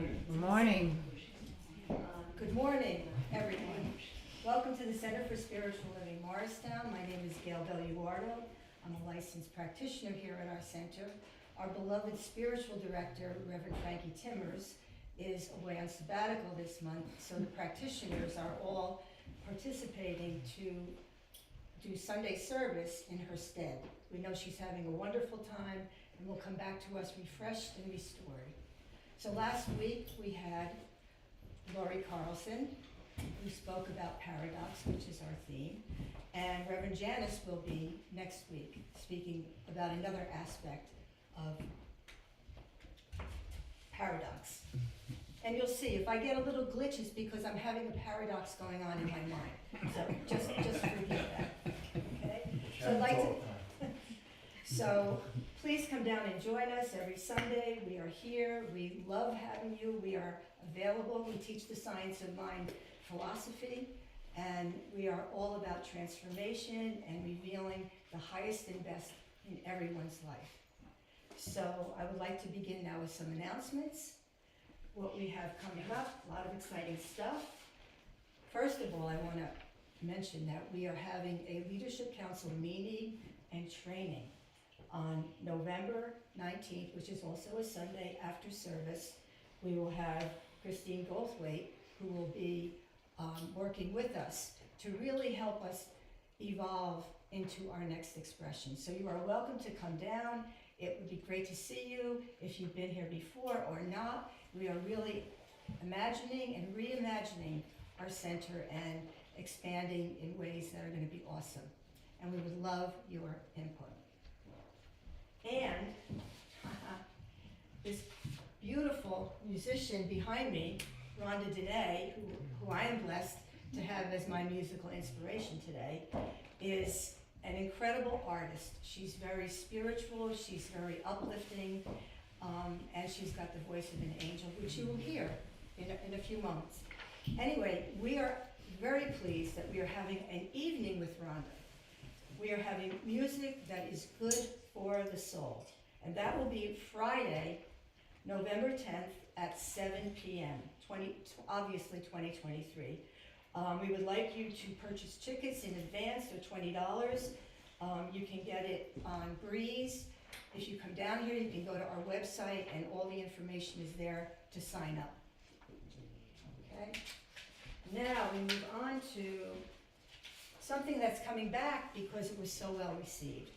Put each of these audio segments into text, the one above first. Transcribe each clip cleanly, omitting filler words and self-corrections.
Good morning. Good morning, everyone. Welcome to the Center for Spiritual Living, Morristown. My name is Gail Belluardo. I'm a licensed practitioner here at our center. Our beloved spiritual director, Reverend Frankie Timmers, is away on sabbatical this month, so the practitioners are all participating to do Sunday service in her stead. We know she's having a wonderful time and will come back to us refreshed and restored. So last week we had Lori Carlson, who spoke about paradox, which is our theme, and Reverend Janice will be next week speaking about another aspect of paradox. And you'll see, if I get a little glitch, it's because I'm having a paradox going on in my mind. So just forgive that, okay? So I'd like to, so please come down and join us every Sunday. We are here. We love having you. We are available. We teach the science of mind philosophy, and we are all about transformation and revealing the highest and best in everyone's life. So I would like to begin now with some announcements. What we have coming up, a lot of exciting stuff. First of all, I want to mention that we are having a Leadership Council meeting and training on November 19th, which is also a Sunday after service. We will have Christine Goldthwaite, who will be working with us to really help us evolve into our next expression. So you are welcome to come down. It would be great to see you if you've been here before or not. We are really imagining and reimagining our center and expanding in ways that are going to be awesome. And we would love your input. And this beautiful musician behind me, Rhonda Dene, who I am blessed to have as my musical inspiration today, is an incredible artist. She's very spiritual, she's very uplifting, and she's got the voice of an angel, which you will hear in a few moments. Anyway, we are very pleased that we are having an evening with Rhonda. We are having music that is good for the soul, and that will be Friday, November 10th at 7 p.m., obviously 2023. We would like you to purchase tickets in advance. They're $20. You can get it on Breeze. If you come down here, you can go to our website, and all the information is there to sign up. Okay? Now we move on to something that's coming back because it was so well received.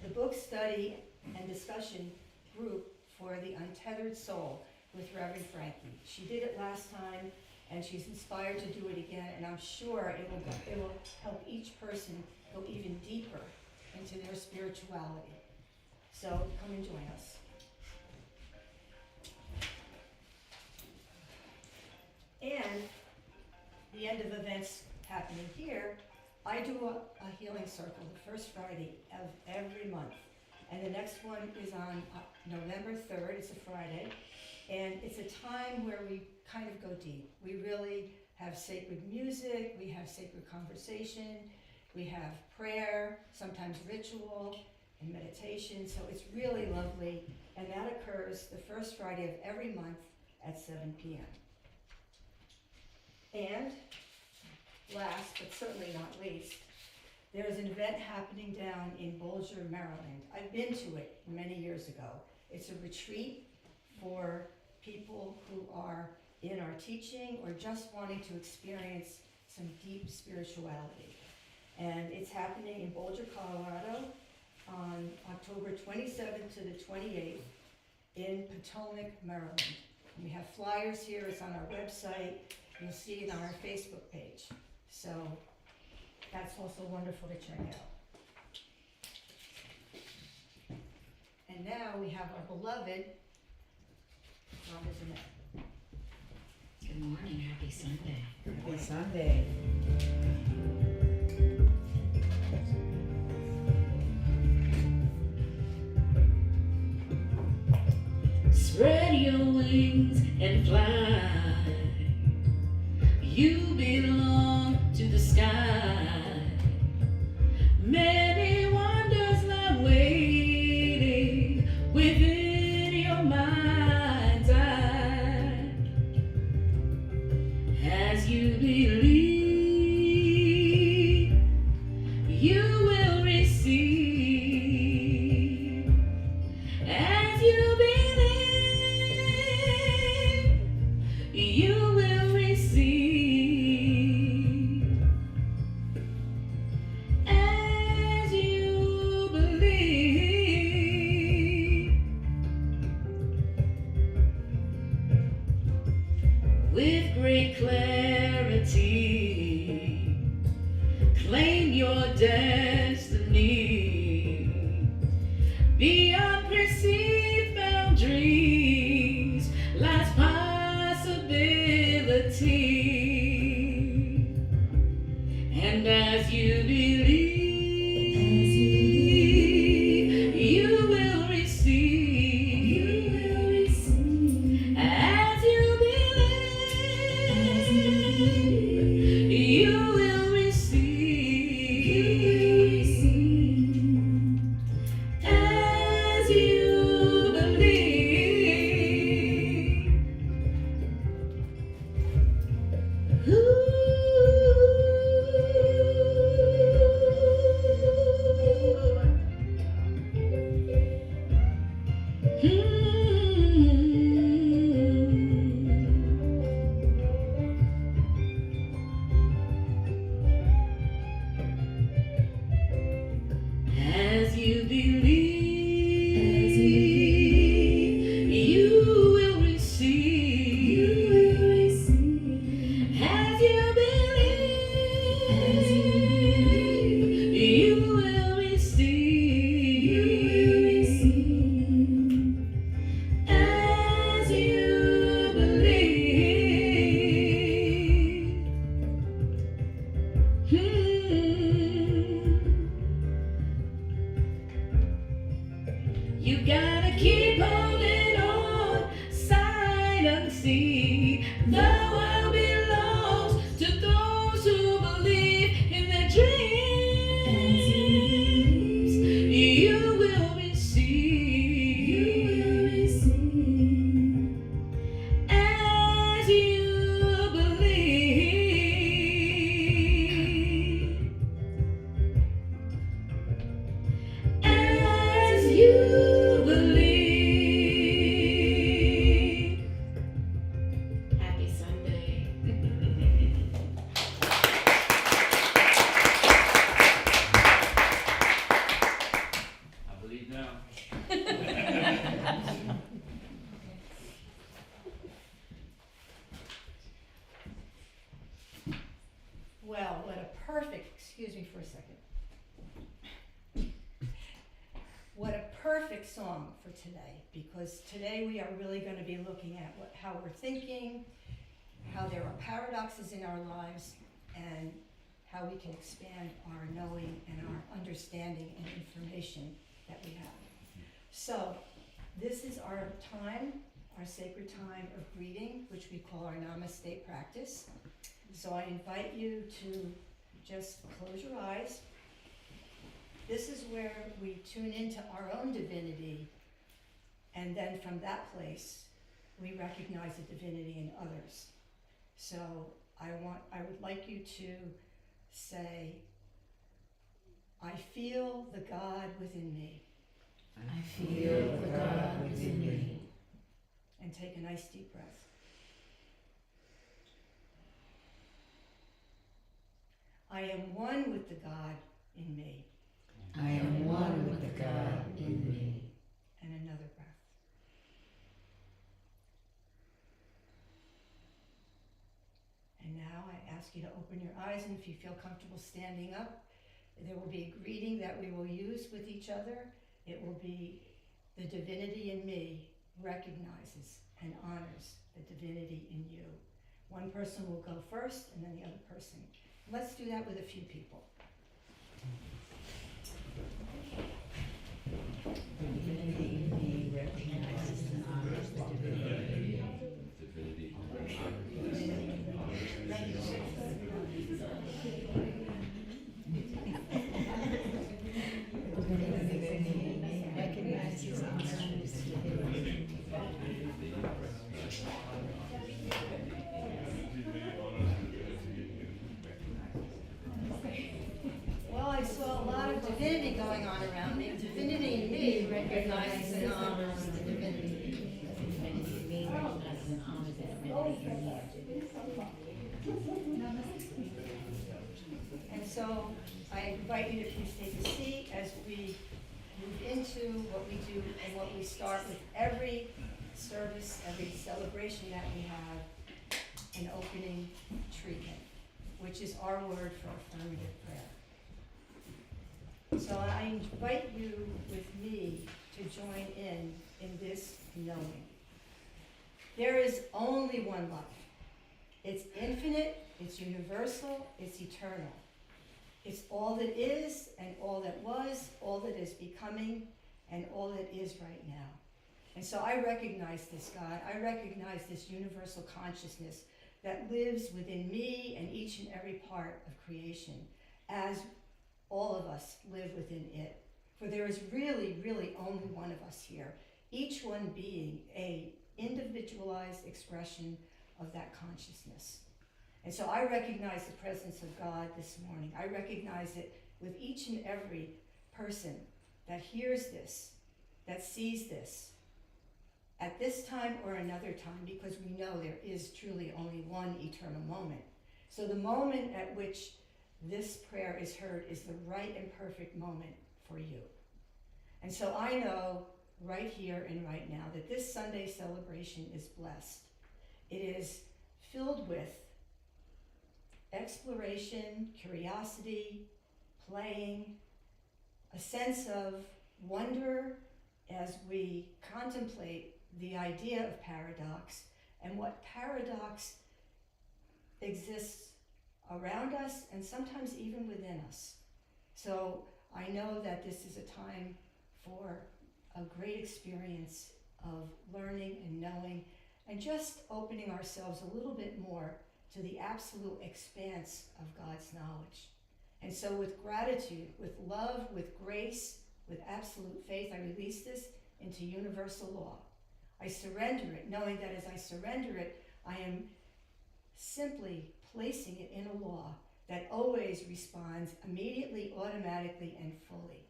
The book study and discussion group for The Untethered Soul with Reverend Frankie. She did it last time, and she's inspired to do it again, and I'm sure it will help each person go even deeper into their spirituality. So come and join us. And the end of events happening here, I do a healing circle the first Friday of every month. And the next one is on November 3rd, it's a Friday. And it's a time where we kind of go deep. We really have sacred music, we have sacred conversation, we have prayer, sometimes ritual and meditation. So it's really lovely. And that occurs the first Friday of every month at 7 p.m. And last, but certainly not least, there is an event happening down in Bolger, Maryland. I've been to it many years ago. It's a retreat for people who are in our teaching or just wanting to experience some deep spirituality. And it's happening in Bolger, Colorado on October 27th to the 28th in Potomac, Maryland. And we have flyers here, it's on our website. You'll see it on our Facebook page. So that's also wonderful to check out. And now we have our beloved Rhonda Dene. Good morning, happy Sunday. Happy Sunday. Spread your wings and fly. You belong to the sky. Many wonders lie waiting within your mind's eye. with great clarity. Claim your destiny beyond perceived boundaries lies possibility. And as you believe, you will receive. As you believe, you will receive. As you believe. As you believe, you will receive. As you believe, you will receive. As you believe. You gotta keep holding on, sight unseen. The world belongs to those who believe in their dreams. You will receive. As you believe. As you believe. Happy Sunday. I believe now. Well, what a perfect, excuse me for a second. What a perfect song for today, because today we are really going to be looking at how we're thinking, how there are paradoxes in our lives, and how we can expand our knowing and our understanding and information that we have. So, this is our time, our sacred time of greeting, which we call our Namaste practice. So I invite you to just close your eyes. This is where we tune into our own divinity, and then from that place, we recognize the divinity in others. So I would like you to say, I feel the God within me. I feel the God within me. And take a nice deep breath. I am one with the God in me. I am one with the God in me. And another breath. And now I ask you to open your eyes, and if you feel comfortable standing up, there will be a greeting that we will use with each other. It will be the divinity in me recognizes and honors the divinity in you. One person will go first, and then the other person. Let's do that with a few people. The divinity in me recognizes and honors the divinity in me. Recognizes and honors the divinity. Well, I saw a lot of divinity going on around me. Divinity in me recognizes and honors the divinity. Divinity in me recognizes and honors the divinity in me. And so I invite you to please take a seat as we move into what we do and what we start with every service, every celebration that we have. and opening treatment, which is our word for affirmative prayer. So I invite you with me to join in this knowing. There is only one love. It's infinite, it's universal, it's eternal. It's all that is and all that was, all that is becoming, and all that is right now. And so I recognize this, God. I recognize this universal consciousness that lives within me and each and every part of creation, as all of us live within it. For there is really, really only one of us here, each one being an individualized expression of that consciousness. And so I recognize the presence of God this morning. I recognize it with each and every person that hears this, that sees this, at this time or another time, because we know there is truly only one eternal moment. So the moment at which this prayer is heard is the right and perfect moment for you. And so I know right here and right now that this Sunday celebration is blessed. It is filled with exploration, curiosity, playing, a sense of wonder as we contemplate the idea of paradox and what paradox exists around us and sometimes even within us. So I know that this is a time for a great experience of learning and knowing and just opening ourselves a little bit more to the absolute expanse of God's knowledge. And so with gratitude, with love, with grace, with absolute faith, I release this into universal law. I surrender it, knowing that as I surrender it, I am simply placing it in a law that always responds immediately, automatically, and fully.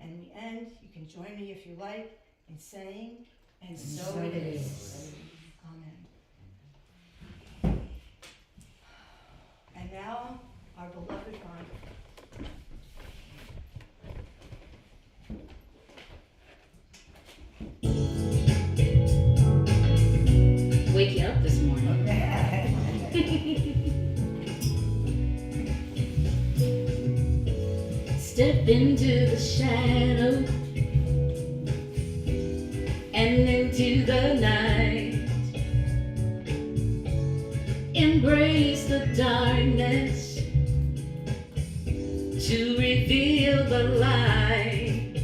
And in the end, you can join me if you like in saying, and so it is. Amen. And now, our beloved Rhonda. Wake you up this morning. Step into the shadow and into the night. Embrace the darkness to reveal the light.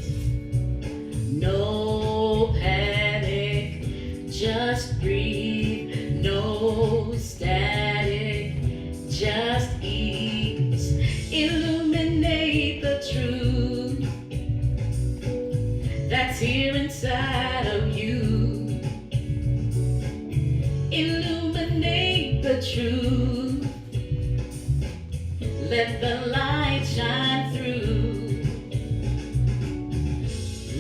No panic, just breathe. No static, just ease. Illuminate the truth that's here inside of you. Illuminate the truth. Let the light shine through.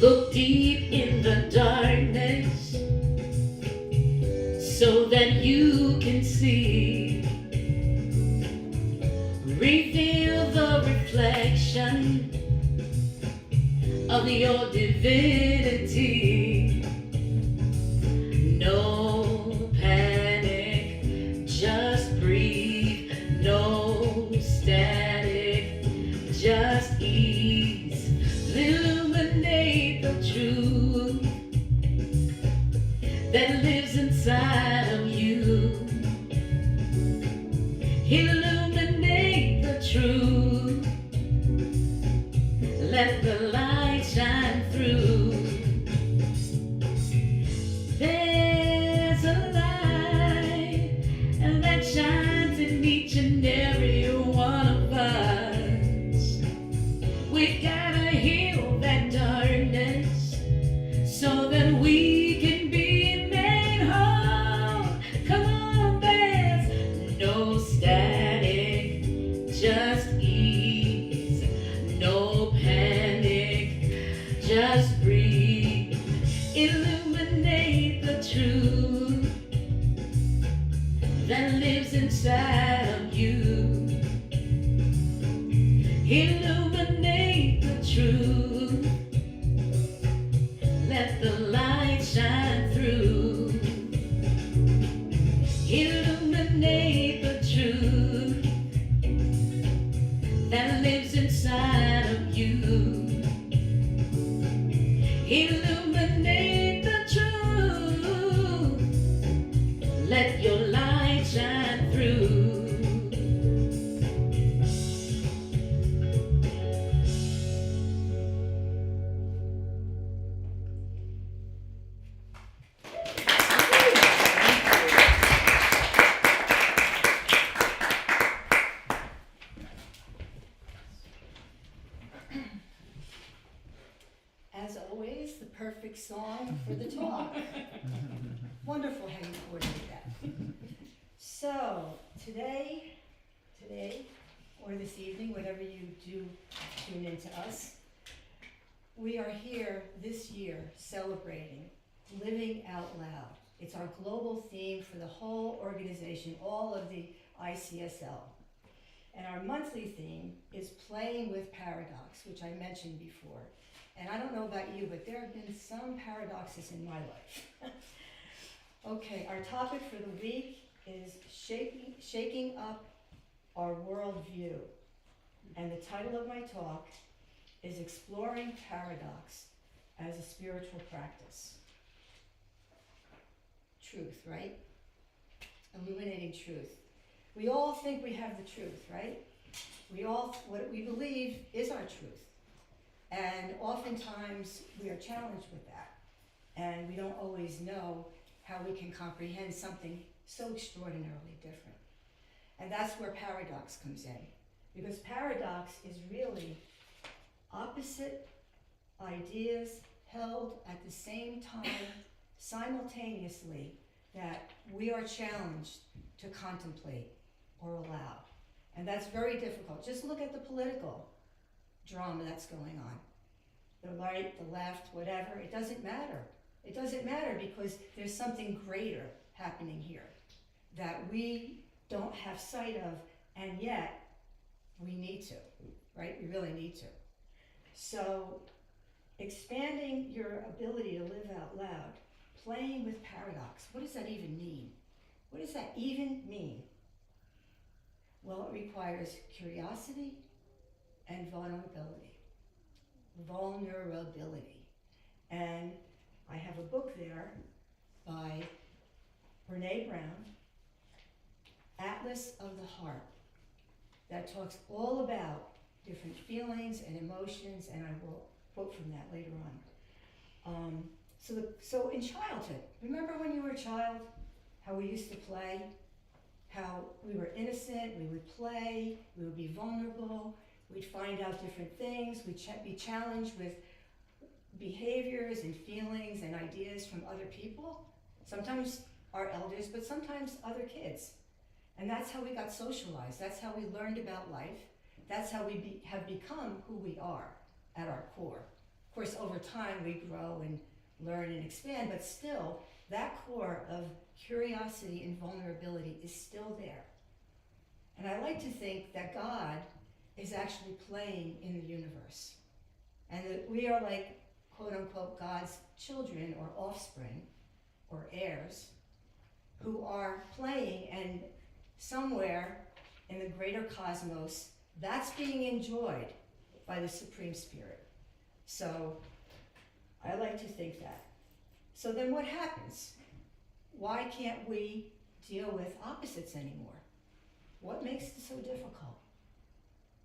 Look deep in the darkness so that you can see. Reveal the reflection of your divinity. No panic, just breathe. No static, just ease. Illuminate the truth that lives inside of you. Illuminate the truth. Let the light shine through. There's a light and that shines in each and every one of us. We gotta heal that darkness so that we can be made whole. Come on, there's no static, just ease. No panic, just breathe. Illuminate the truth that lives inside of you. Illuminate the truth. Let the light shine through. Illuminate careful how you coordinate that. So, today, or this evening, whenever you do tune into us, we are here this year celebrating Living Out Loud. It's our global theme for the whole organization, all of the ICSL. And our monthly theme is Playing with Paradox, which I mentioned before. And I don't know about you, but there have been some paradoxes in my life. Okay, our topic for the week is shaking up our worldview. And the title of my talk is Exploring Paradox as a Spiritual Practice. Truth, right? Illuminating truth. We all think we have the truth, right? What we believe is our truth. And oftentimes we are challenged with that. And we don't always know how we can comprehend something so extraordinarily different. And that's where paradox comes in. Because paradox is really opposite ideas held at the same time, simultaneously, that we are challenged to contemplate or allow. And that's very difficult. Just look at the political drama that's going on. The right, the left, whatever, it doesn't matter. It doesn't matter because there's something greater happening here that we don't have sight of, and yet we need to, right? We really need to. So, expanding your ability to live out loud, playing with paradox, what does that even mean? What does that even mean? Well, it requires curiosity and vulnerability. Vulnerability. And I have a book there by Brene Brown, Atlas of the Heart, that talks all about different feelings and emotions, and I will quote from that later on. So in childhood, remember when you were a child, how we used to play? How we were innocent, we would play, we would be vulnerable, we'd find out different things, we'd be challenged with behaviors and feelings and ideas from other people, sometimes our elders, but sometimes other kids. And that's how we got socialized, that's how we learned about life, that's how we have become who we are at our core. Of course, over time we grow and learn and expand, but still, that core of curiosity and vulnerability is still there. And I like to think that God is actually playing in the universe. And that we are like, quote unquote, God's children or offspring or heirs who are playing, and somewhere in the greater cosmos, that's being enjoyed by the Supreme Spirit. So I like to think that. So then what happens? Why can't we deal with opposites anymore? What makes it so difficult?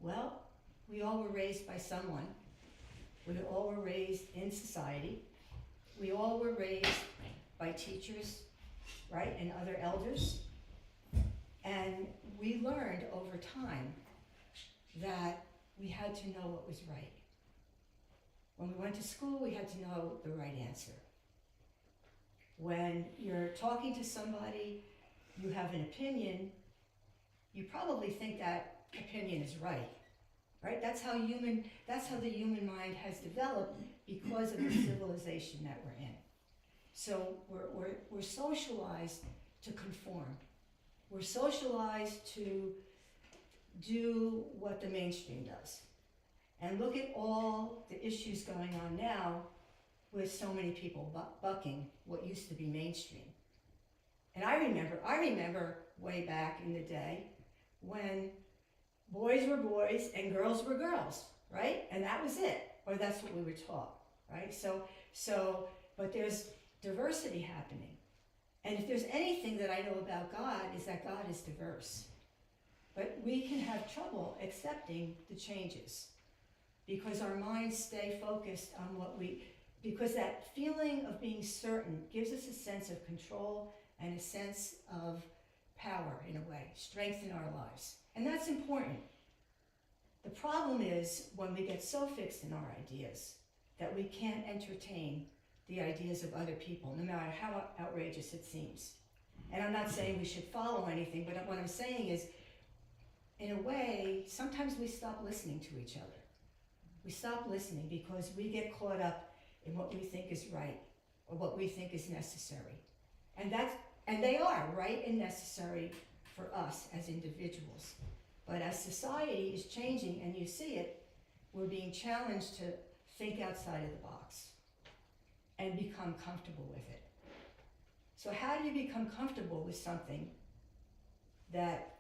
Well, we all were raised by someone. We all were raised in society. We all were raised by teachers, right, and other elders. And we learned over time that we had to know what was right. When we went to school, we had to know the right answer. When you're talking to somebody, you have an opinion, you probably think that opinion is right, right? That's how the human mind has developed because of the civilization that we're in. So we're socialized to conform. We're socialized to do what the mainstream does. And look at all the issues going on now with so many people bucking what used to be mainstream. And I remember way back in the day when boys were boys and girls were girls, right? And that was it, or that's what we were taught, right? But there's diversity happening. And if there's anything that I know about God, is that God is diverse. But we can have trouble accepting the changes because our minds stay focused on because that feeling of being certain gives us a sense of control and a sense of power in a way, strength in our lives. And that's important. The problem is when we get so fixed in our ideas that we can't entertain the ideas of other people, no matter how outrageous it seems. And I'm not saying we should follow anything, but what I'm saying is, in a way, sometimes we stop listening to each other. We stop listening because we get caught up in what we think is right or what we think is necessary. And they are right and necessary for us as individuals. But as society is changing and you see it, we're being challenged to think outside of the box and become comfortable with it. So how do you become comfortable with something that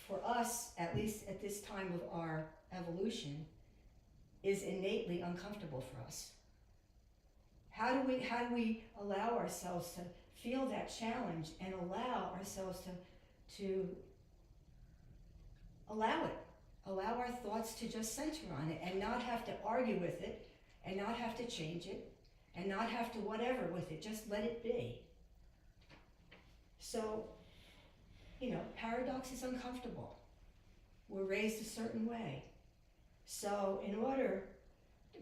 for us, at least at this time of our evolution, is innately uncomfortable for us? How do we allow ourselves to feel that challenge and allow ourselves to allow our thoughts to just center on it and not have to argue with it and not have to change it and not have to whatever with it, just let it be. So, paradox is uncomfortable. We're raised a certain way. So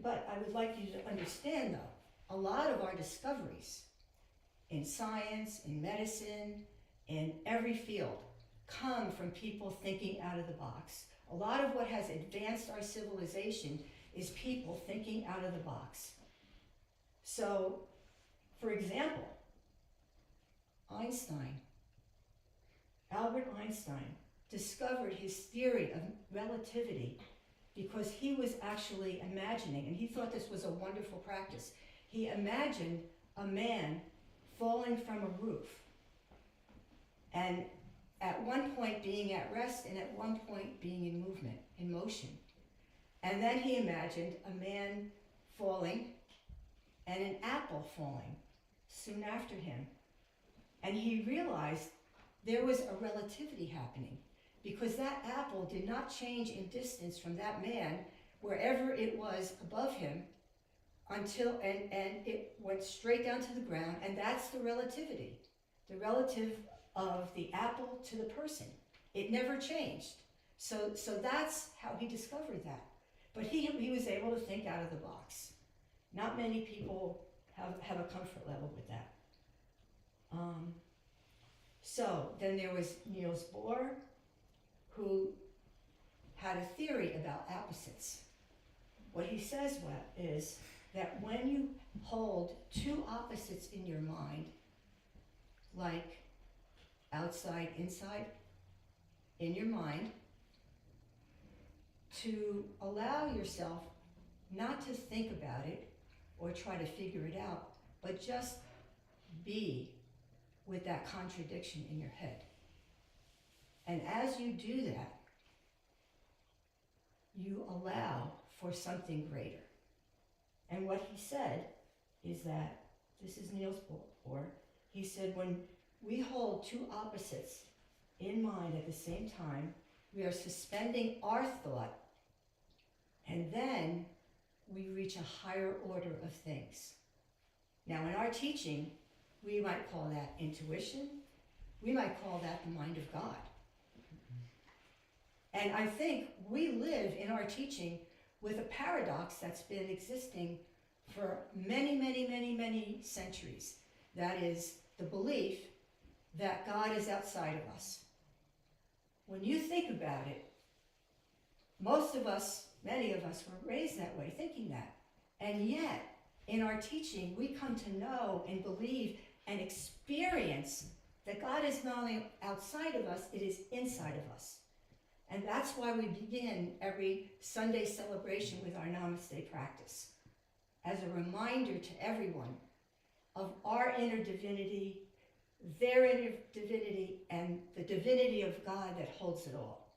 but I would like you to understand though, a lot of our discoveries in science, in medicine, in every field, come from people thinking out of the box. A lot of what has advanced our civilization is people thinking out of the box. So, for example, Albert Einstein discovered his theory of relativity because he was actually imagining, and he thought this was a wonderful practice, he imagined a man falling from a roof and at one point being at rest and at one point being in movement, in motion. And then he imagined a man falling and an apple falling soon after him. And he realized there was a relativity happening because that apple did not change in distance from that man wherever it was above him until, and it went straight down to the ground, and that's the relativity, the relative of the apple to the person. It never changed. So that's how he discovered that. But he was able to think out of the box. Not many people have a comfort level with that. So then there was Niels Bohr, who had a theory about opposites. What he says is that when you hold two opposites in your mind, like outside, inside, in your mind, to allow yourself not to think about it or try to figure it out, but just be with that contradiction in your head. And as you do that, you allow for something greater. And what he said is that, this is Niels Bohr, he said when we hold two opposites in mind at the same time, we are suspending our thought, and then we reach a higher order of things. Now in our teaching, we might call that intuition, we might call that the mind of God. And I think we live in our teaching with a paradox that's been existing for many, many, many, many centuries. That is the belief that God is outside of us. When you think about it, most of us, many of us were raised that way, thinking that. And yet, in our teaching, we come to know and believe and experience that God is not only outside of us, it is inside of us. And that's why we begin every Sunday celebration with our Namaste practice, as a reminder to everyone of our inner divinity, their inner divinity, and the divinity of God that holds it all.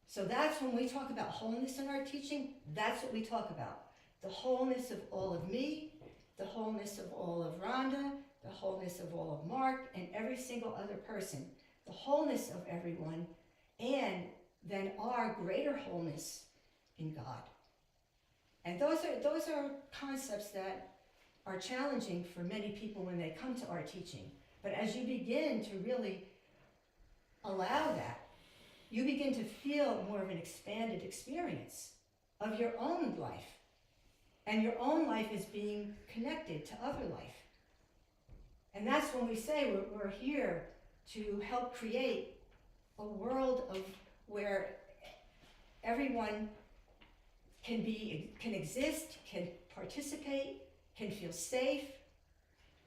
So that's when we talk about wholeness in our teaching, that's what we talk about. The wholeness of all of me, the wholeness of all of Rhonda, the wholeness of all of Mark, and every single other person. The wholeness of everyone, and then our greater wholeness in God. And those are concepts that are challenging for many people when they come to our teaching. But as you begin to really allow that, you begin to feel more of an expanded experience of your own life. And your own life is being connected to other life. And that's when we say we're here to help create a world of where everyone can exist, can participate, can feel safe,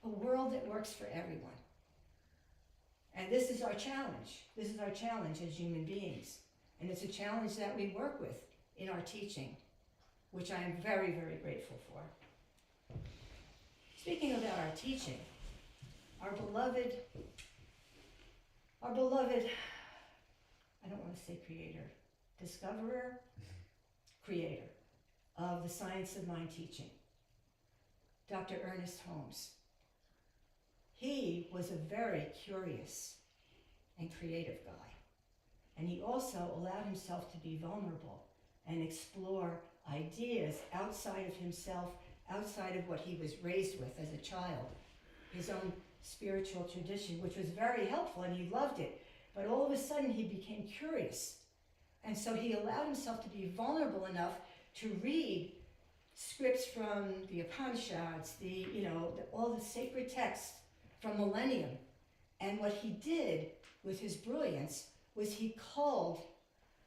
a world that works for everyone. And this is our challenge. This is our challenge as human beings. And it's a challenge that we work with in our teaching, which I am very, very grateful for. Speaking about our teaching, our beloved, I don't want to say creator, discoverer, creator of the science of mind teaching, Dr. Ernest Holmes. He was a very curious and creative guy. And he also allowed himself to be vulnerable and explore ideas outside of himself, outside of what he was raised with as a child, his own spiritual tradition, which was very helpful and he loved it. But all of a sudden he became curious. And so he allowed himself to be vulnerable enough to read scripts from the Upanishads, all the sacred texts from millennium. And what he did with his brilliance was he culled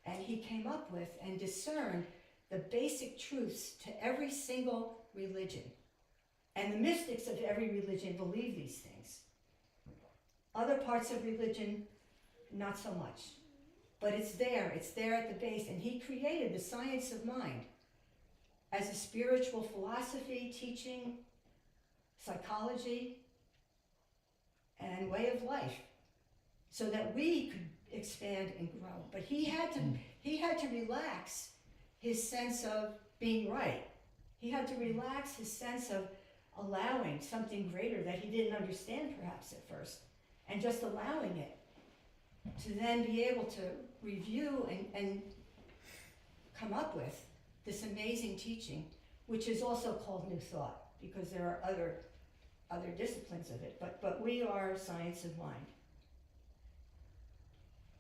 and he came up with and discerned the basic truths to every single religion. And the mystics of every religion believe these things. Other parts of religion, not so much. But it's there at the base. And he created the science of mind as a spiritual philosophy, teaching, psychology, and way of life, so that we could expand and grow. But he had to relax his sense of being right. He had to relax his sense of allowing something greater that he didn't understand perhaps at first, and just allowing it to then be able to review and come up with this amazing teaching, which is also called New Thought, because there are other disciplines of it, but we are science of mind.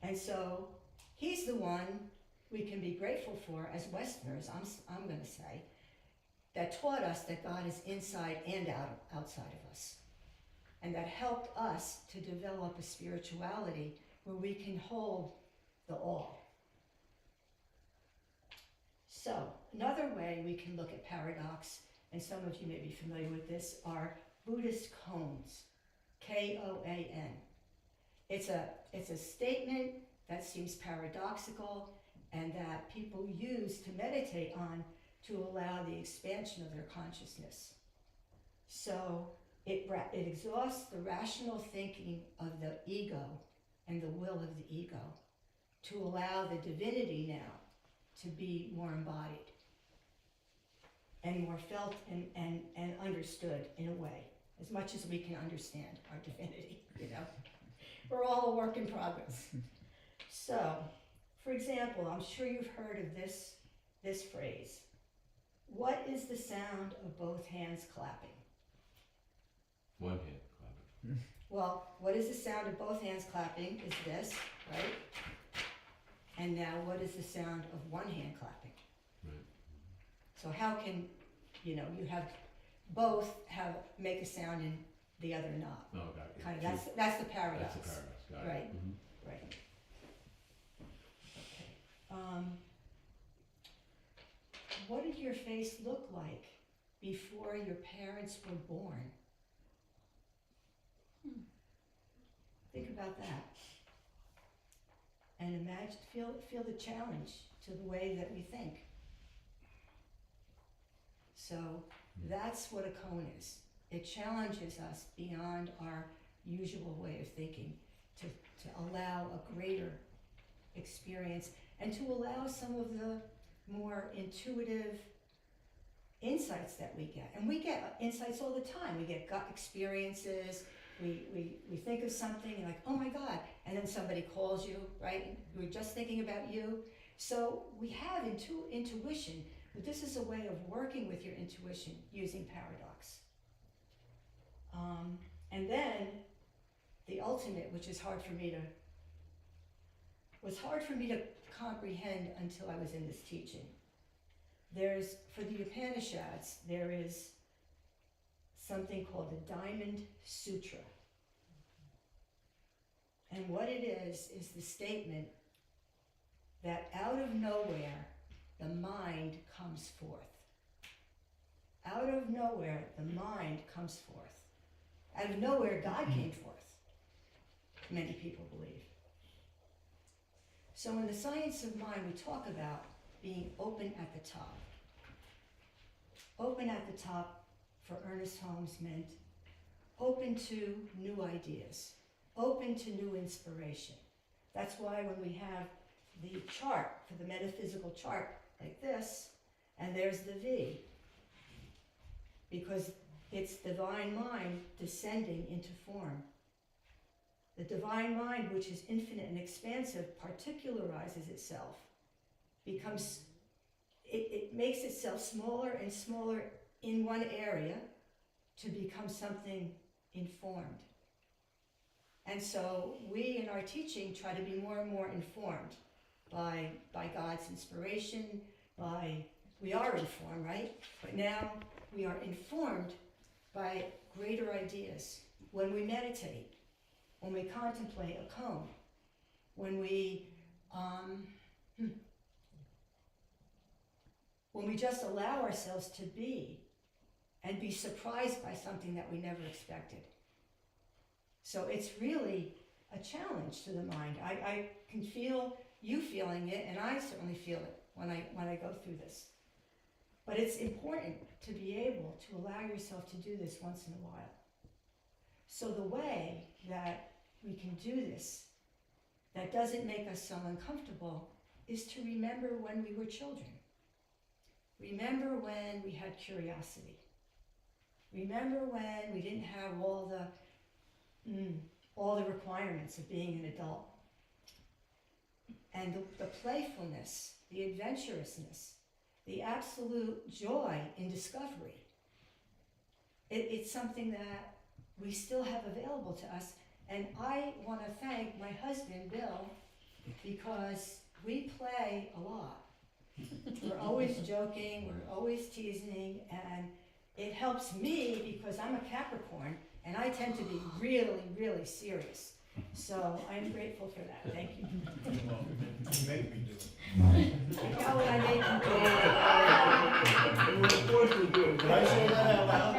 And so he's the one we can be grateful for as Westerners, I'm going to say, that taught us that God is inside and outside of us, and that helped us to develop a spirituality where we can hold the all. So another way we can look at paradox, and some of you may be familiar with this, are Buddhist koans, K-O-A-N. It's a statement that seems paradoxical and that people use to meditate on to allow the expansion of their consciousness. So it exhausts the rational thinking of the ego and the will of the ego to allow the divinity now to be more embodied and more felt and understood in a way, as much as we can understand our divinity, We're all a work in progress. So, for example, I'm sure you've heard of this phrase. What is the sound of both hands clapping? One hand clapping. Well, what is the sound of both hands clapping is this, right? And now what is the sound of one hand clapping? Right. So how can, you have both make a sound and the other not? Oh, got it. Kind of, that's the paradox. That's a paradox, got it. Right. Mhm. Right. Okay. What did your face look like before your parents were born? Think about that. And imagine, feel the challenge to the way that we think. So that's what a koan is. It challenges us beyond our usual way of thinking to allow a greater experience and to allow some of the more intuitive insights that we get. And we get insights all the time. We get gut experiences. We think of something and like, oh my God, and then somebody calls you, right? We're just thinking about you. So we have intuition, but this is a way of working with your intuition using paradox. And then the ultimate, which is hard for me to comprehend until I was in this teaching. for the Upanishads, there is something called the Diamond Sutra. And what it is the statement that out of nowhere, the mind comes forth. Out of nowhere, the mind comes forth. Out of nowhere, God came forth, many people believe. So in the science of mind, we talk about being open at the top. Open at the top, for Ernest Holmes, meant open to new ideas, open to new inspiration. That's why when we have the chart, for the metaphysical chart, like this, and there's the V, because it's divine mind descending into form. The divine mind, which is infinite and expansive, particularizes itself, it makes itself smaller and smaller in one area to become something informed. And so we in our teaching try to be more and more informed by God's inspiration, we are informed, right? But now we are informed by greater ideas. When we meditate, when we contemplate a koan, when we just allow ourselves to be and be surprised by something that we never expected. So it's really a challenge to the mind. I can feel you feeling it, and I certainly feel it when I go through this. But it's important to be able to allow yourself to do this once in a while. So the way that we can do this, that doesn't make us so uncomfortable, is to remember when we were children. Remember when we had curiosity. Remember when we didn't have all the requirements of being an adult. And the playfulness, the adventurousness, the absolute joy in discovery. It's something that we still have available to us. And I want to thank my husband, Bill, because we play a lot. We're always joking, we're always teasing, and it helps me because I'm a Capricorn, and I tend to be really, really serious. So I'm grateful for that. Thank you. Well, you make me do it. I know what I make you do. Well, of course we do it. Did I say that out loud?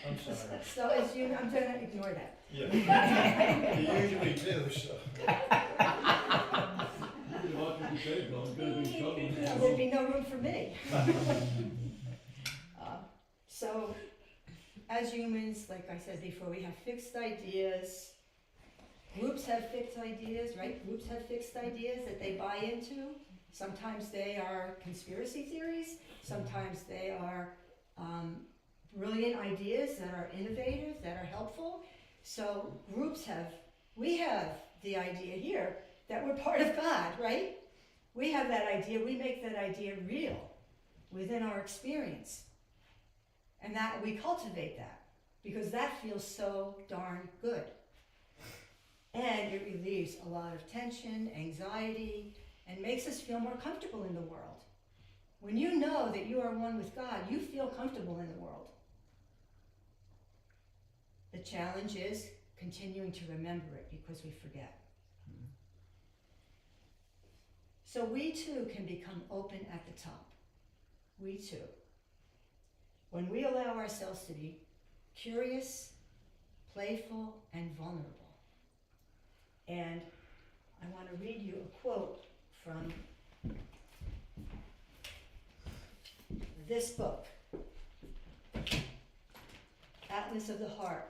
I'm sorry. So as you, I'm going to ignore that. Yeah. You usually do, so. There'd be no room for me. So, as humans, like I said before, we have fixed ideas. Groups have fixed ideas, right? Groups have fixed ideas that they buy into. Sometimes they are conspiracy theories. Sometimes they are brilliant ideas that are innovative, that are helpful. So we have the idea here that we're part of God, right? We have that idea, we make that idea real within our experience. And that we cultivate that because that feels so darn good. And it relieves a lot of tension, anxiety, and makes us feel more comfortable in the world. When you know that you are one with God, you feel comfortable in the world. The challenge is continuing to remember it because we forget. So we too can become open at the top. We too. When we allow ourselves to be curious, playful, and vulnerable. And I want to read you a quote from this book, Atlas of the Heart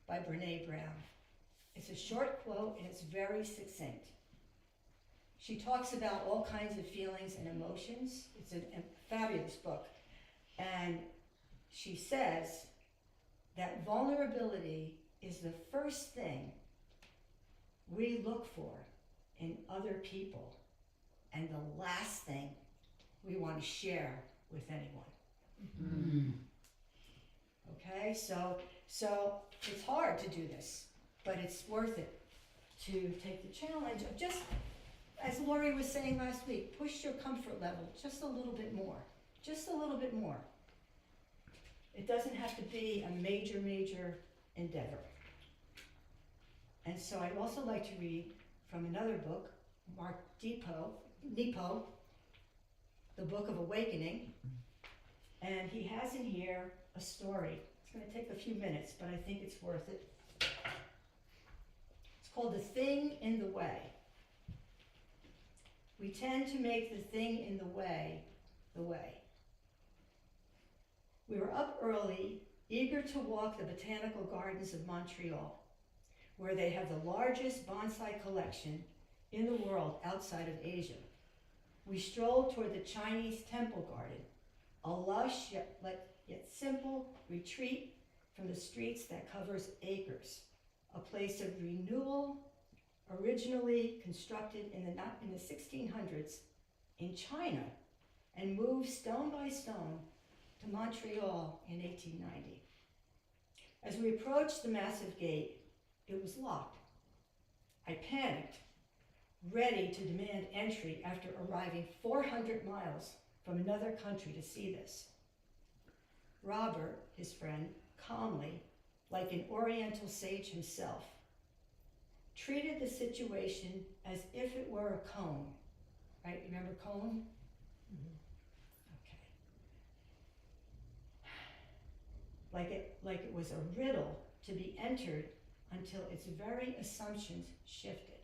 by Brene Brown. It's a short quote and it's very succinct. She talks about all kinds of feelings and emotions. It's a fabulous book. And she says that vulnerability is the first thing we look for in other people and the last thing we want to share with anyone. Okay, so it's hard to do this, but it's worth it to take the challenge of just as Lori was saying last week, push your comfort level just a little bit more. Just a little bit more. It doesn't have to be a major, major endeavor. And so I'd also like to read from another book, Mark Nepo, The Book of Awakening. And he has in here a story. It's going to take a few minutes, but I think it's worth it. It's called The Thing in the Way. We tend to make the thing in the way, the way. We were up early, eager to walk the botanical gardens of Montreal, where they have the largest bonsai collection in the world outside of Asia. We strolled toward the Chinese temple garden, a lush yet simple retreat from the streets that covers acres, a place of renewal, originally constructed in the 1600s in China and moved stone by stone to Montreal in 1890. As we approached the massive gate, it was locked. I panicked, ready to demand entry after arriving 400 miles from another country to see this. Robert, his friend, calmly, like an Oriental sage himself, treated the situation as if it were a cone. Right, remember cone? Okay. Like it was a riddle to be entered until its very assumptions shifted.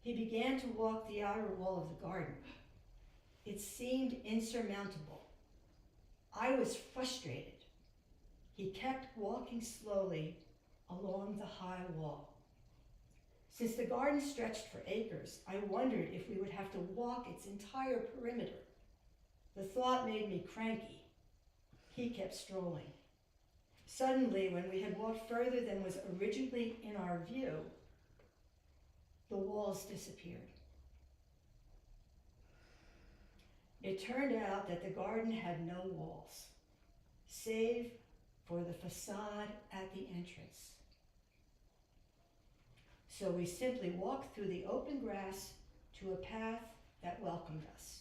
He began to walk the outer wall of the garden. It seemed insurmountable. I was frustrated. He kept walking slowly along the high wall. Since the garden stretched for acres, I wondered if we would have to walk its entire perimeter. The thought made me cranky. He kept strolling. Suddenly, when we had walked further than was originally in our view, the walls disappeared. It turned out that the garden had no walls, save for the facade at the entrance. So we simply walked through the open grass to a path that welcomed us.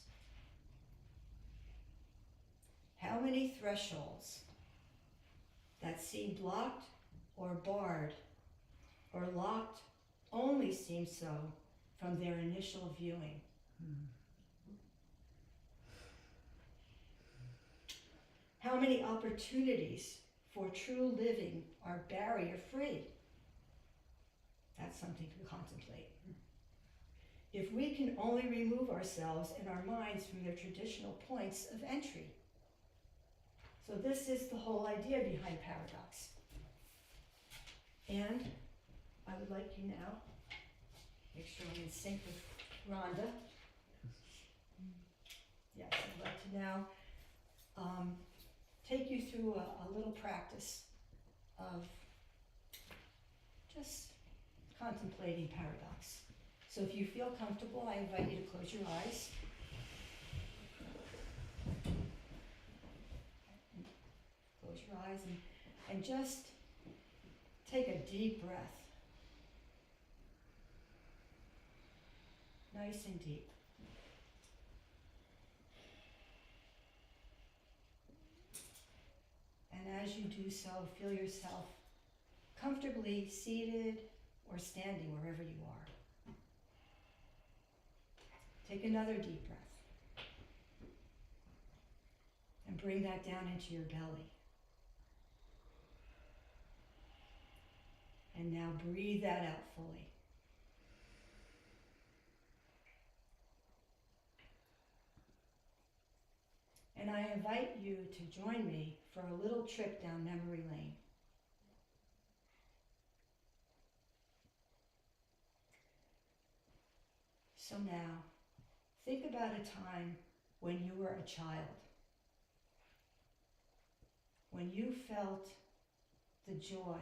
How many thresholds that seemed locked or barred or locked only seemed so from their initial viewing. How many opportunities for true living are barrier-free? That's something to contemplate. If we can only remove ourselves and our minds from their traditional points of entry. So this is the whole idea behind paradox. And I would like you now, make sure I'm in sync with Rhonda. Yes, I'd like to now take you through a little practice of just contemplating paradox. So if you feel comfortable, I invite you to close your eyes. Close your eyes and just take a deep breath. Nice and deep. And as you do so, feel yourself comfortably seated or standing wherever you are. Take another deep breath. And bring that down into your belly. And now breathe that out fully. And I invite you to join me for a little trip down memory lane. So now, think about a time when you were a child, when you felt the joy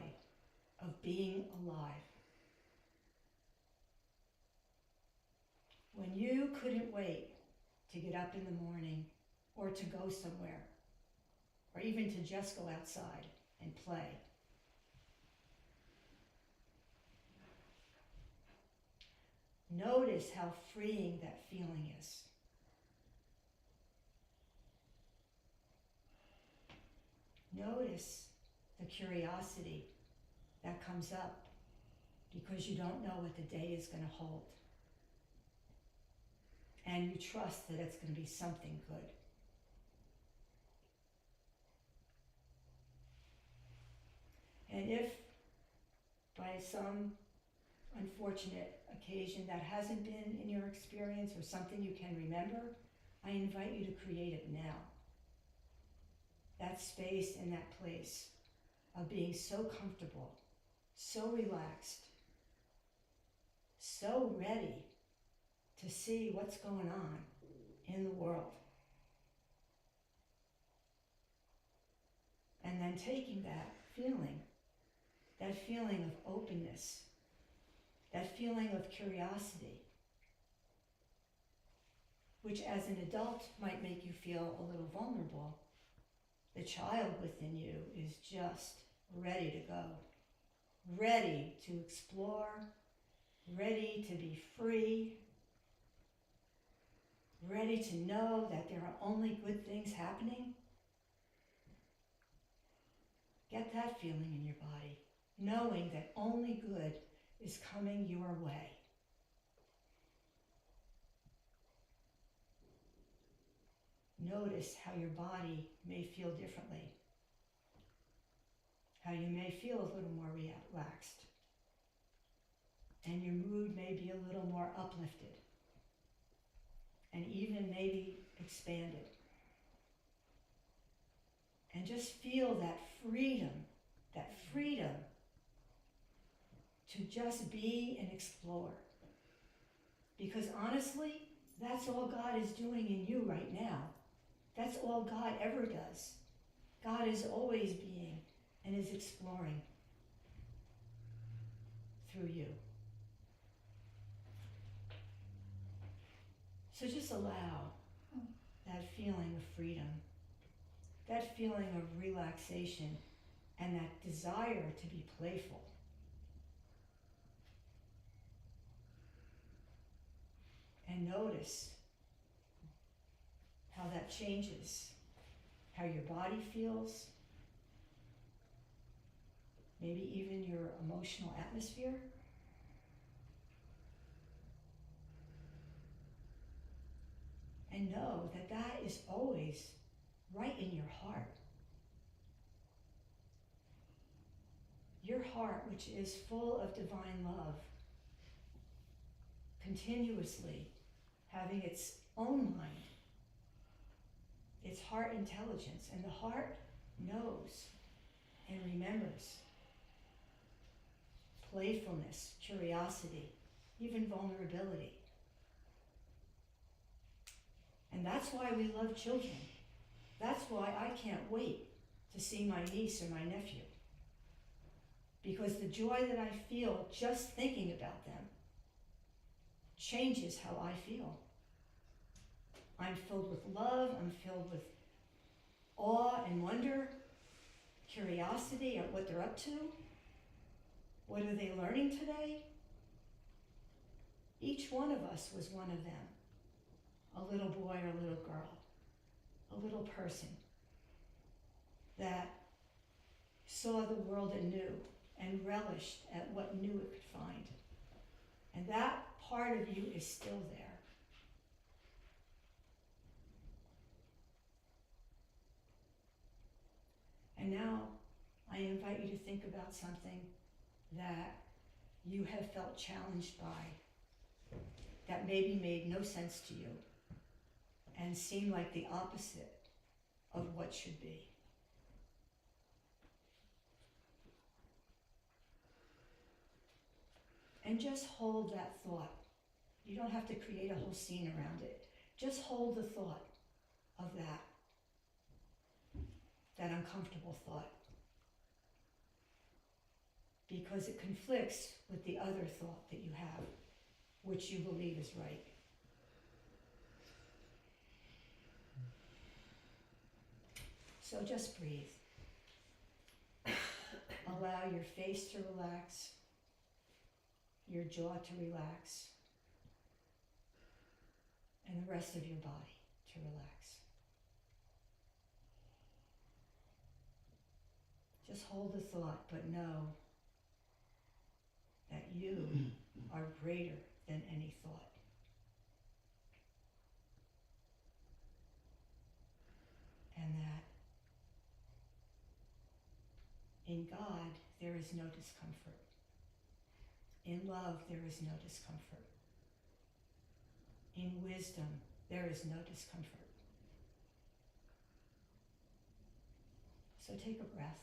of being alive, when you couldn't wait to get up in the morning or to go somewhere, or even to just go outside and play. Notice how freeing that feeling is. Notice the curiosity that comes up because you don't know what the day is going to hold. And you trust that it's going to be something good. And if by some unfortunate occasion that hasn't been in your experience or something you can remember, I invite you to create it now. That space and that place of being so comfortable, so relaxed, so ready to see what's going on in the world. And then taking that feeling of openness, that feeling of curiosity, which as an adult might make you feel a little vulnerable, the child within you is just ready to go, ready to explore, ready to be free, ready to know that there are only good things happening. Get that feeling in your body, knowing that only good is coming your way. Notice how your body may feel differently, how you may feel a little more relaxed, and your mood may be a little more uplifted, and even maybe expanded. And just feel that freedom to just be and explore. Because honestly, that's all God is doing in you right now. That's all God ever does. God is always being and is exploring through you. So just allow that feeling of freedom, that feeling of relaxation, and that desire to be playful. And notice how that changes, how your body feels, maybe even your emotional atmosphere. And know that that is always right in your heart. Your heart, which is full of divine love, continuously having its own mind, its heart intelligence, and the heart knows and remembers playfulness, curiosity, even vulnerability. And that's why we love children. That's why I can't wait to see my niece or my nephew. Because the joy that I feel just thinking about them changes how I feel. I'm filled with love, I'm filled with awe and wonder, curiosity at what they're up to. What are they learning today? Each one of us was one of them. A little boy or a little girl, a little person that saw the world anew and relished at what new it could find. And that part of you is still there. And now I invite you to think about something that you have felt challenged by, that maybe made no sense to you and seemed like the opposite of what should be. And just hold that thought. You don't have to create a whole scene around it. Just hold the thought of that uncomfortable thought. Because it conflicts with the other thought that you have, which you believe is right. So just breathe. Allow your face to relax, your jaw to relax, and the rest of your body to relax. Just hold the thought, but know that you are greater than any thought. And that in God there is no discomfort. In love there is no discomfort. In wisdom there is no discomfort. So take a breath.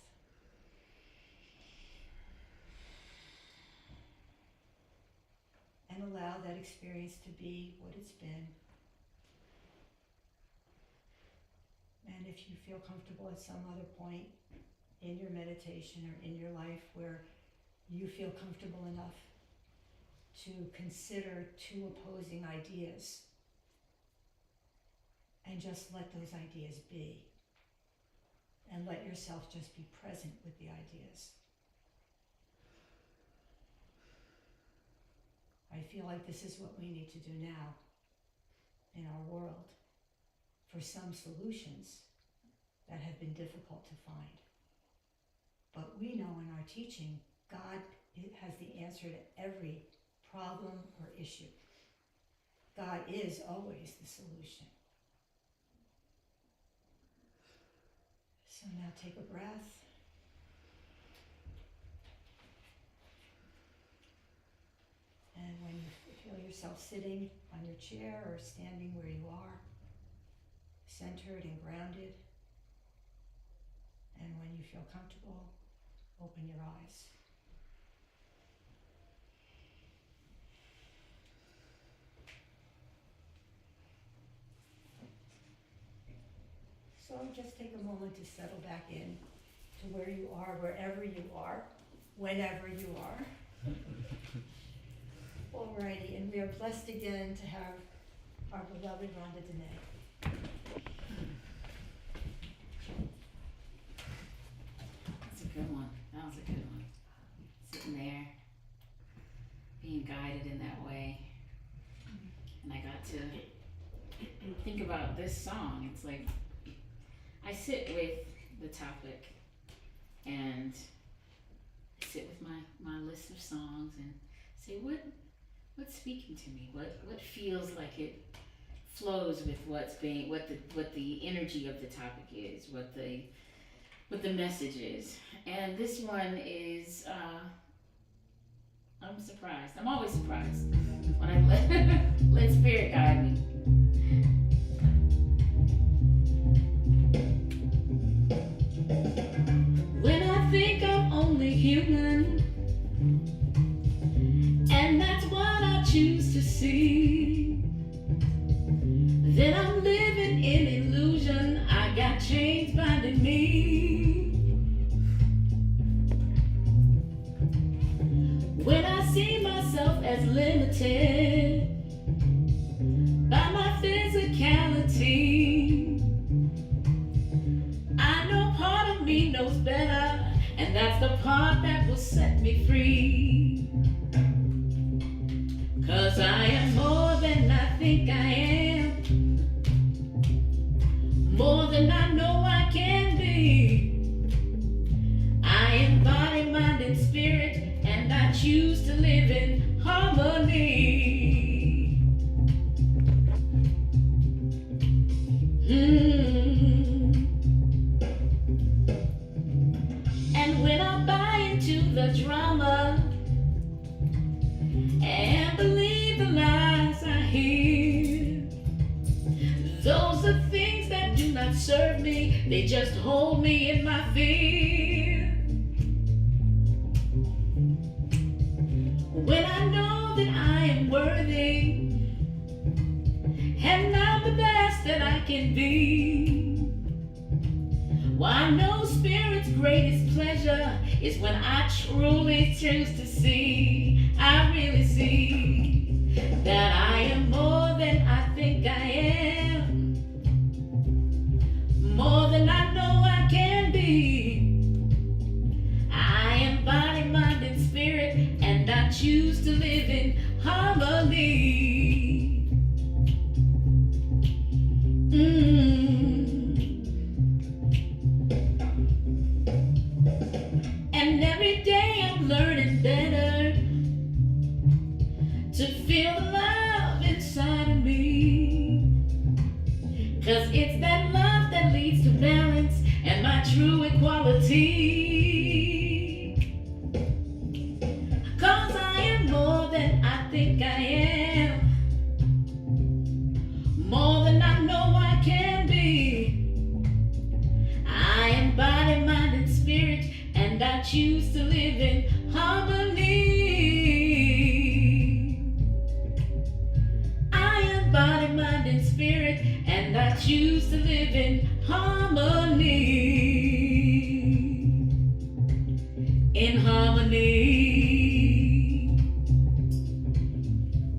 And allow that experience to be what it's been. And if you feel comfortable at some other point in your meditation or in your life where you feel comfortable enough to consider two opposing ideas and just let those ideas be, and let yourself just be present with the ideas. I feel like this is what we need to do now in our world for some solutions that have been difficult to find. But we know in our teaching, God has the answer to every problem or issue. God is always the solution. So now take a breath. And when you feel yourself sitting on your chair or standing where you are, centered and grounded, and when you feel comfortable, open your eyes. So just take a moment to settle back in to where you are, wherever you are, whenever you are. Alrighty, and we are blessed again to have our beloved Rhonda Dene. That's a good one. That was a good one. Sitting there, being guided in that way. And I got to think about this song. It's like, I sit with the topic and I sit with my list of songs and say, what's speaking to me? What feels like it flows with what the energy of the topic is, what the message is. And this one is I'm surprised. I'm always surprised when I let Spirit guide me. When I think I'm only human, and that's what I choose to see, then I'm living in illusion. I got chains binding me. When I see myself as limited by my physicality, I know part of me knows better, and that's the part that will set me free. 'Cause I am more than I think I am, more than I know I can be. I am body, mind, and spirit, and I choose to live in harmony. And when I buy into the drama and believe the lies I hear, those are things that do not serve me. They just hold me in my fear. When I know that I am worthy and I'm the best that I can be, why I know Spirit's greatest pleasure is when I truly choose to see. I really see that I am more than I think I am, more than I know I can be. I am body, mind, and spirit, and I choose to live in harmony. And every day I'm learning better to feel the love inside of me. 'Cause it's that love that leads to balance and my true equality. 'Cause I am more than I think I am, more than I know I can be. I am body, mind, and spirit, and I choose to live in harmony. I am body, mind, and spirit, and I choose to live in harmony. In harmony.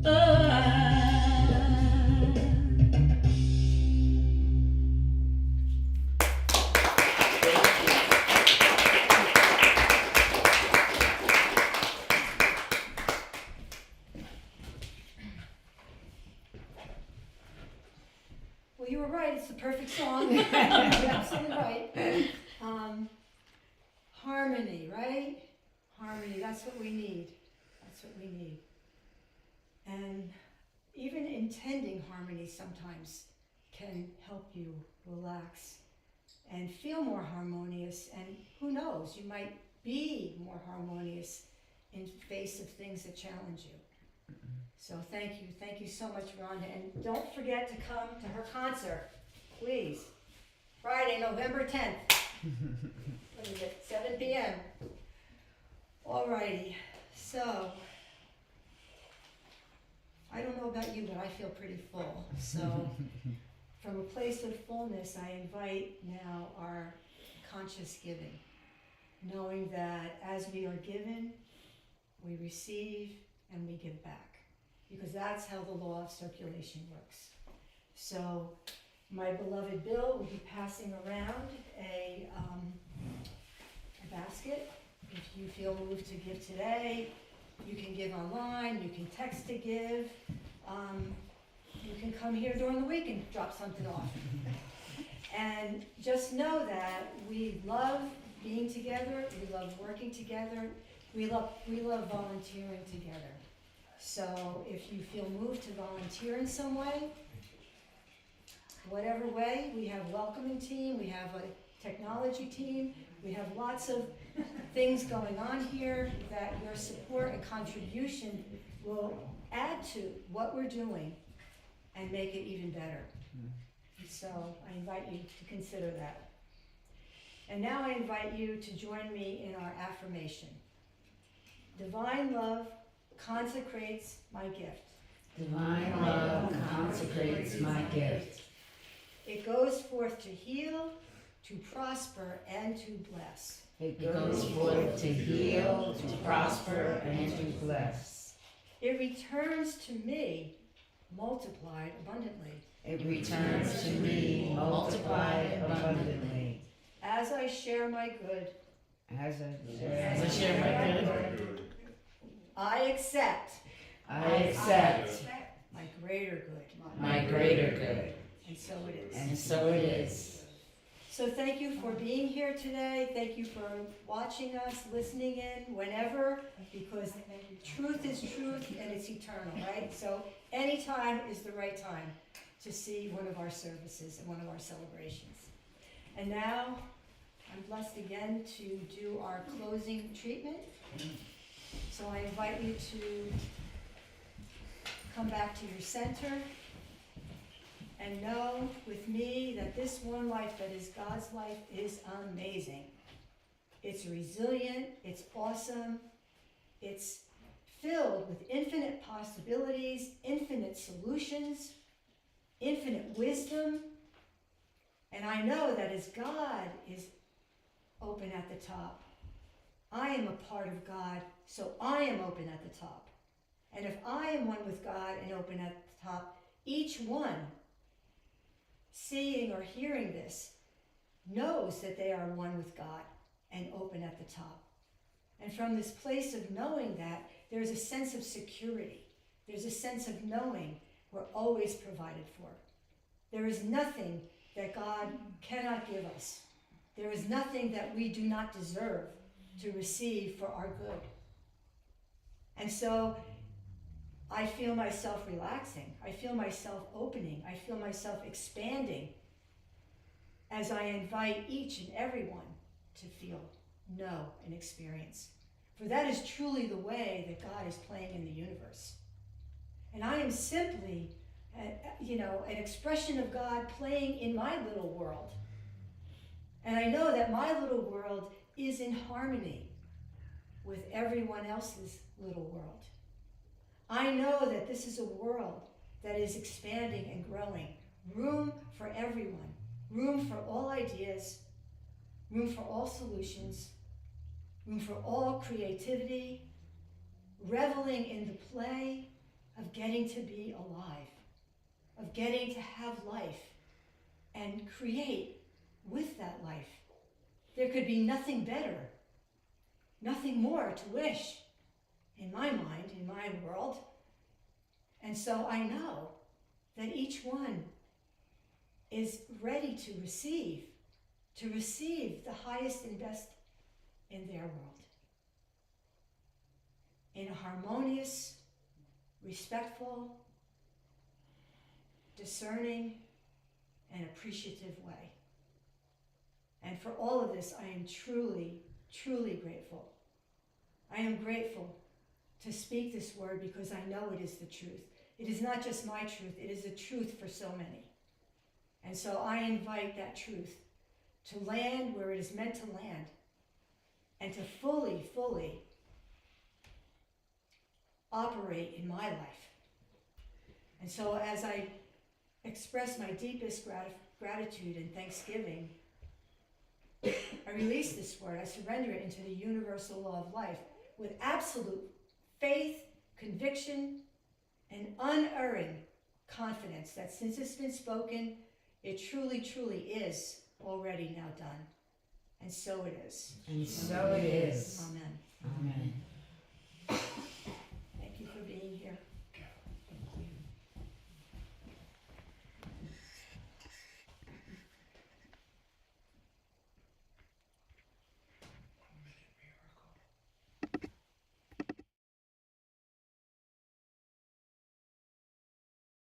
Oh, Well, you were right, it's the perfect song. You're absolutely right. Harmony, right? Harmony, that's what we need. That's what we need. And even intending harmony sometimes can help you relax and feel more harmonious. And who knows, you might be more harmonious in face of things that challenge you. So thank you so much, Rhonda, and don't forget to come to her concert, please. Friday, November 10th. What is it, 7 p.m.? Alrighty, so, I don't know about you, but I feel pretty full. So, from a place of fullness, I invite now our conscious giving, knowing that as we are given, we receive and we give back. Because that's how the law of circulation works. So my beloved Bill will be passing around a basket. If you feel moved to give today, you can give online, you can text to give, you can come here during the week and drop something off. And just know that we love being together, we love working together, we love volunteering together. So if you feel moved to volunteer in some way, whatever way, we have a welcoming team, we have a technology team, we have lots of things going on here that your support and contribution will add to what we're doing and make it even better. So I invite you to consider that. And now I invite you to join me in our affirmation. Divine love consecrates my gift. Divine love consecrates my gift. It goes forth to heal, to prosper, and to bless. It goes forth to heal, to prosper, and to bless. It returns to me multiplied abundantly. It returns to me multiplied abundantly. As I share my good, As I share my good, I accept my greater good. My greater good. And so it is. And so it is. So thank you for being here today. Thank you for watching us, listening in, whenever, because truth is truth and it's eternal, right? So any time is the right time to see one of our services and one of our celebrations. And now, I'm blessed again to do our closing treatment. So I invite you to come back to your center and know with me that this one life that is God's life is amazing. It's resilient, it's awesome, it's filled with infinite possibilities, infinite solutions, infinite wisdom. And I know that as God is open at the top, I am a part of God, so I am open at the top. And if I am one with God and open at the top, each one seeing or hearing this knows that they are one with God and open at the top. And from this place of knowing that, there's a sense of security. There's a sense of knowing we're always provided for. There is nothing that God cannot give us. There is nothing that we do not deserve. to receive for our good. And so I feel myself relaxing. I feel myself opening. I feel myself expanding as I invite each and every one to feel, know, and experience. For that is truly the way that God is playing in the universe. And I am simply, an expression of God playing in my little world. And I know that my little world is in harmony with everyone else's little world. I know that this is a world that is expanding and growing. Room for everyone. Room for all ideas. Room for all solutions. Room for all creativity. Reveling in the play of getting to be alive. Of getting to have life and create with that life. There could be nothing better, nothing more to wish in my mind, in my world. And so I know that each one is ready to receive the highest and best in their world. In a harmonious, respectful, discerning, and appreciative way. And for all of this, I am truly, truly grateful. I am grateful to speak this word because I know it is the truth. It is not just my truth, it is the truth for so many. And so I invite that truth to land where it is meant to land and to fully, fully operate in my life. And so as I express my deepest gratitude and thanksgiving, I release this word, I surrender it into the universal law of life with absolute faith, conviction, and unerring confidence that since it's been spoken, it truly, truly is already now done. And so it is. And so it is. Amen.